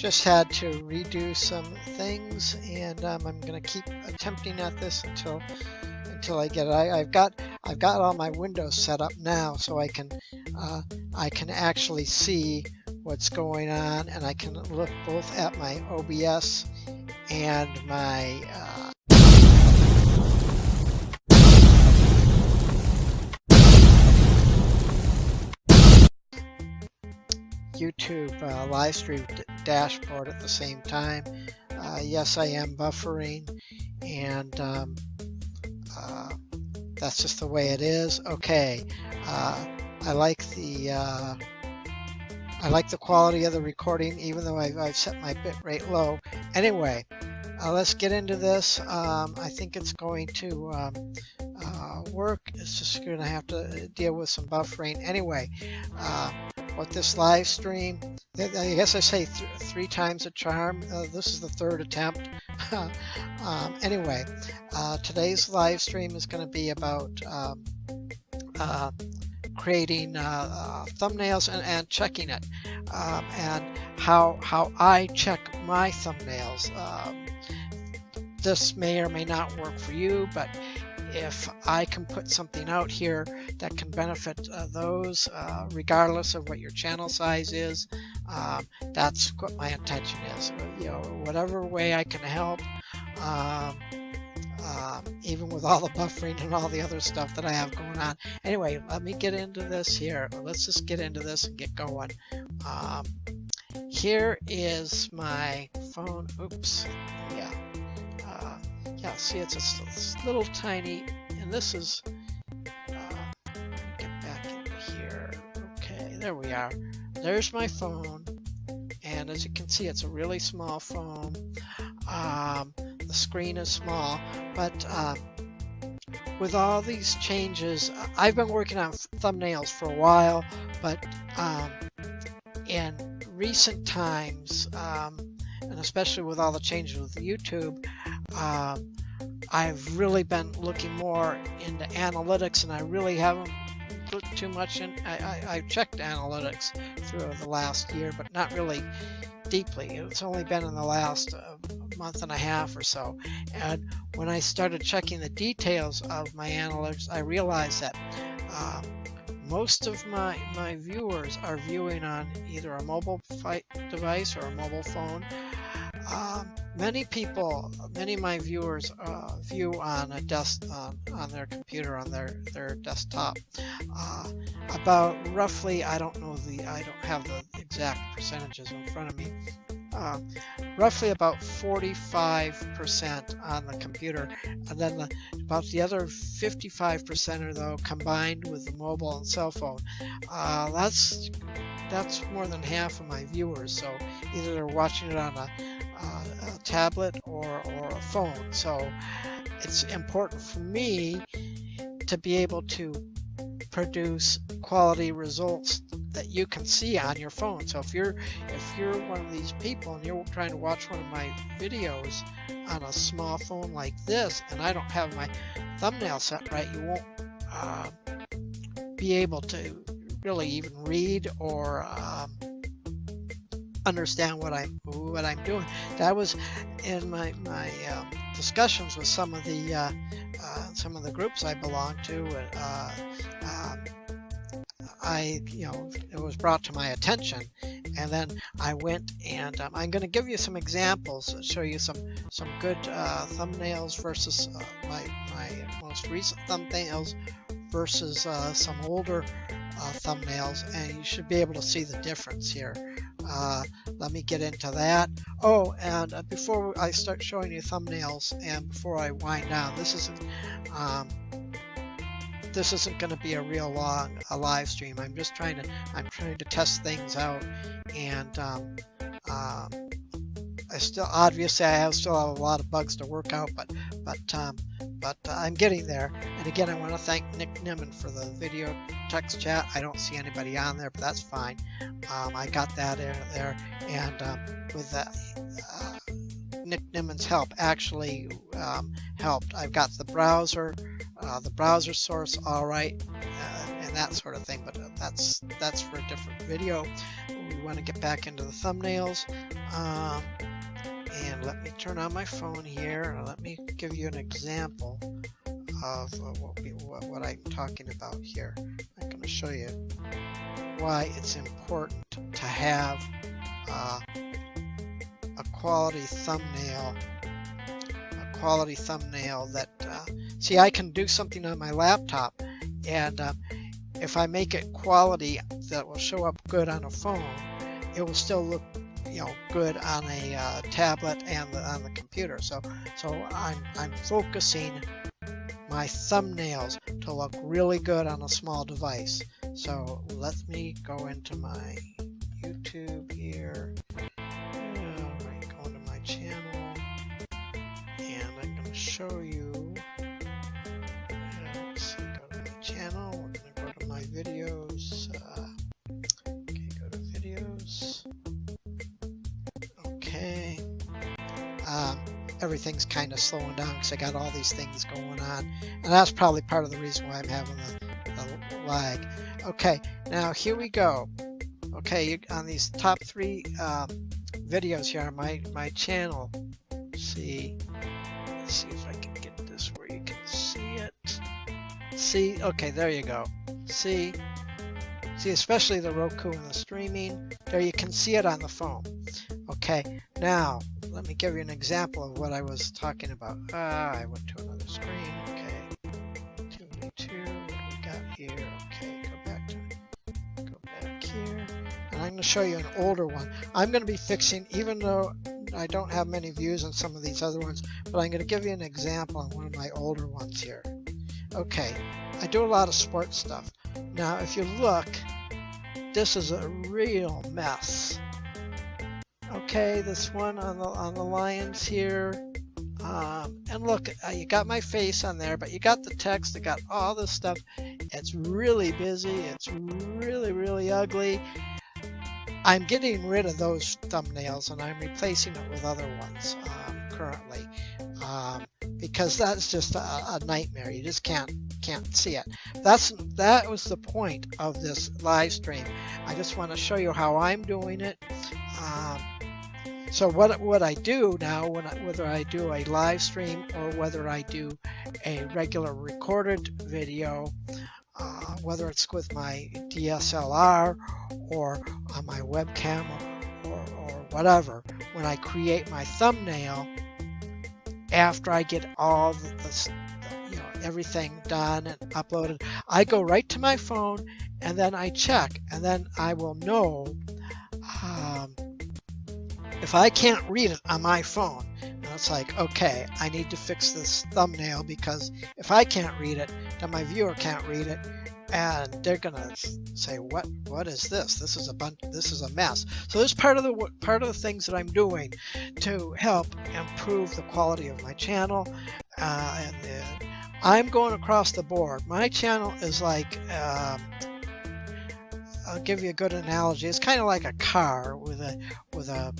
just had to redo some things, and I'm going to keep attempting at this until I get it. I've got all my windows set up now, so I can actually see what's going on, and I can look both at my OBS and my YouTube live stream dashboard at the same time. Yes, I am buffering, and that's just the way it is. Okay, I like the quality of the recording, even though I've set my bit rate low. Anyway, let's get into this. I think it's going to work. It's just going to have to deal with some buffering. Anyway, what this live stream, I guess I say three times a charm. This is the third attempt. Anyway, today's live stream is going to be about creating thumbnails and checking it, and how I check my thumbnails. This may or may not work for you, but if I can put something out here that can benefit those, regardless of what your channel size is, that's what my intention is. Whatever way I can help, even with all the buffering and all the other stuff that I have going on. Anyway, let me get into this here. Let's just get into this and get going. Here is my phone. Oops. Yeah. Yeah, see, it's a little tiny, and this is, get back into here. Okay, there we are. There's my phone, and as you can see, it's a really small phone. The screen is small, but with all these changes, I've been working on thumbnails for a while, but in recent times, and especially with all the changes with YouTube, I've really been looking more into analytics, and I really haven't put too much in. I checked analytics through the last year, but not really deeply. It's only been in the last month and a half or so. And when I started checking the details of my analytics, I realized that most of my viewers are viewing on either a mobile device or a mobile phone. Many of my viewers view on on their computer, on their desktop. About roughly, I don't have the exact percentages in front of me. Roughly about 45% on the computer, and then about the other 55% or though combined with the mobile and cell phone. That's more than half of my viewers. So either they're watching it on a tablet or a phone. So it's important for me to be able to produce quality results that you can see on your phone. So if you're one of these people and you're trying to watch one of my videos on a small phone like this, and I don't have my thumbnail set right, you won't be able to really even read or understand what I'm doing. That was in my discussions with some of the groups I belong to. It was brought to my attention, and then I went and I'm going to give you some examples, show you some good thumbnails versus my most recent thumbnails versus some older thumbnails, and you should be able to see the difference here. Let me get into that. Oh, and before I start showing you thumbnails, and before I wind down, this isn't going to be a real long live stream. I'm trying to test things out, and I still have a lot of bugs to work out, but I'm getting there. And again, I want to thank Nick Nimmin for the video text chat. I don't see anybody on there, but that's fine. I got that in there, and with Nick Nimmin's help actually helped. I've got the browser source all right, and that sort of thing, but that's for a different video. want to get back into the thumbnails. And let me turn on my phone here. Let me give you an example of what I'm talking about here. I'm going to show you why it's important to have a quality thumbnail. A quality thumbnail that, see, I can do something on my laptop, and if I make it quality that will show up good on a phone, it will still look, good on a tablet and on the computer. So I'm focusing my thumbnails to look really good on a small device. So let me go into my YouTube here. I'm going to my channel, and I'm going to show you. Let's see, go to my channel. We're going to go to my videos. Okay, go to videos. Okay. Everything's kind of slowing down because I got all these things going on, and that's probably part of the reason why I'm having the lag. Okay, now here we go. Okay, on these top 3 videos here on my channel. Let's see if I can get this where you can see it. See, okay, there you go. See, especially the Roku and the streaming. There, you can see it on the phone. Okay, now let me give you an example of what I was talking about. I went to another screen. Okay, 2v2. What do we got here? Okay, go back here, and I'm going to show you an older one. I'm going to be fixing, even though I don't have many views on some of these other ones, but I'm going to give you an example on one of my older ones here. Okay, I do a lot of sports stuff. Now, if you look, this is a real mess. Okay, this one on the Lions here, and look, you got my face on there, but you got the text, it got all this stuff. It's really busy. It's really ugly. I'm getting rid of those thumbnails, and I'm replacing it with other ones currently, because that's just a nightmare. You just can't see it. That was the point of this live stream. I just want to show you how I'm doing it. So what I do now, whether I do a live stream or whether I do a regular recorded video, whether it's with my DSLR or on my webcam or whatever, when I create my thumbnail, after I get all everything done and uploaded, I go right to my phone, and then I check, and then I will know if I can't read it on my phone. And it's like, okay, I need to fix this thumbnail, because if I can't read it, then my viewer can't read it, and they're gonna say, what is this? This is a mess. So this is part of the things that I'm doing to help improve the quality of my channel. I'm going across the board. My channel is like, I'll give you a good analogy. It's kind of like a car with a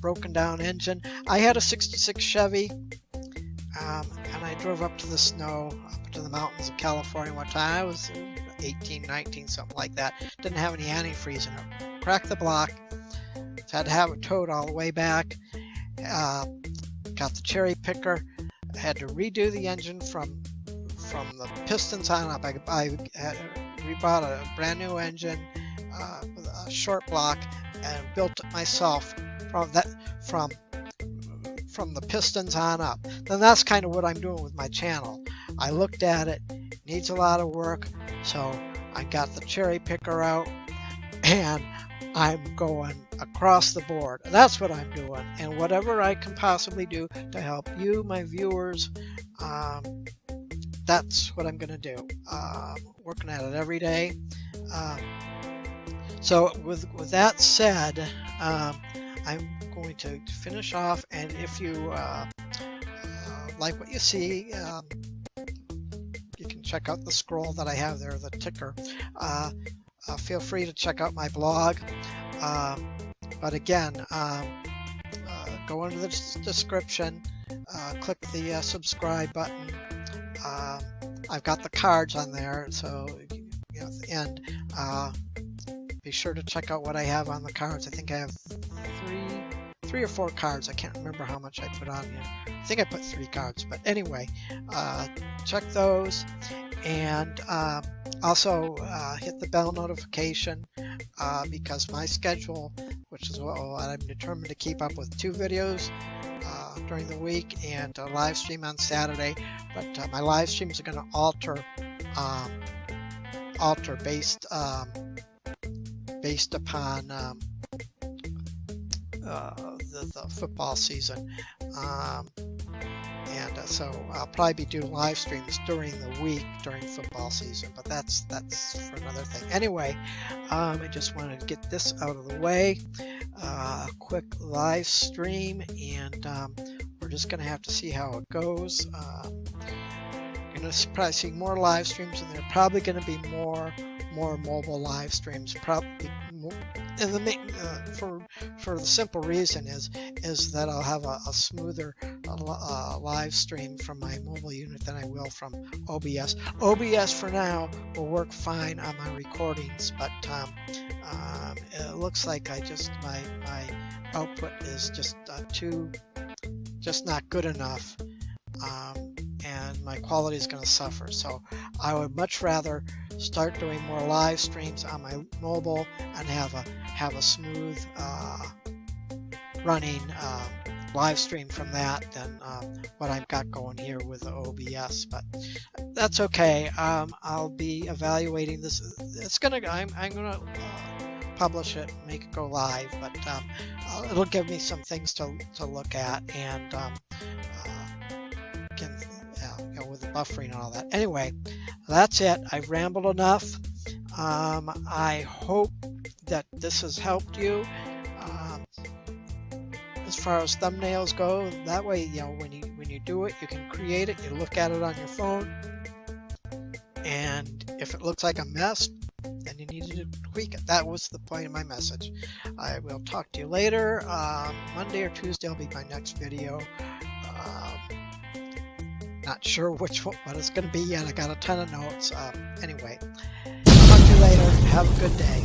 broken down engine. I had a '66 Chevy, and I drove up to the snow, up to the mountains of California one time. I was 18, 19, something like that. Didn't have any antifreeze in it. Cracked the block. So I had to have it towed all the way back. Got the cherry picker. I had to redo the engine from the pistons on up. We bought a brand new engine with a short block, and built it myself from the pistons on up. Then that's kind of what I'm doing with my channel. I looked at it, needs a lot of work, so I got the cherry picker out, and I'm going across the board. That's what I'm doing, and whatever I can possibly do to help you, my viewers, that's what I'm going to do. Working at it every day. So with that said, I'm going to finish off, and if you like what you see, you can check out the scroll that I have there, the ticker. Feel free to check out my blog. But again, go into the description, click the subscribe button. I've got the cards on there, so at the end, be sure to check out what I have on the cards. I think I have three or four cards. I can't remember how much I put on here. I think I put 3 cards, but anyway, check those, and also hit the bell notification, because my schedule, which is what I'm determined to keep up with, 2 videos during the week and a live stream on Saturday, but my live streams are going to alter based upon the football season, and so I'll probably be doing live streams during the week during football season, but that's for another thing. Anyway, I just wanted to get this out of the way. Quick live stream, and we're just going to have to see how it goes. You're going to probably see more live streams, and they're probably going to be more mobile live streams. Probably more, and for the simple reason is that I'll have a smoother live stream from my mobile unit than I will from OBS. OBS for now will work fine on my recordings, but it looks like my output is just not good enough, and my quality is going to suffer. So I would much rather start doing more live streams on my mobile and have a smooth running live stream from that than what I've got going here with the OBS. But that's okay. I'll be evaluating this. I'm gonna publish it, make it go live, but it'll give me some things to look at, and with the buffering and all that. Anyway, that's it. I've rambled enough. I hope that this has helped you as far as thumbnails go. That way, when you do it, you can create it, you look at it on your phone, and if it looks like a mess, then you need to tweak it. That was the point of my message. I will talk to you later. Monday or Tuesday will be my next video. Not sure what it's going to be yet. I got a ton of notes. Anyway, talk to you later. Have a good day.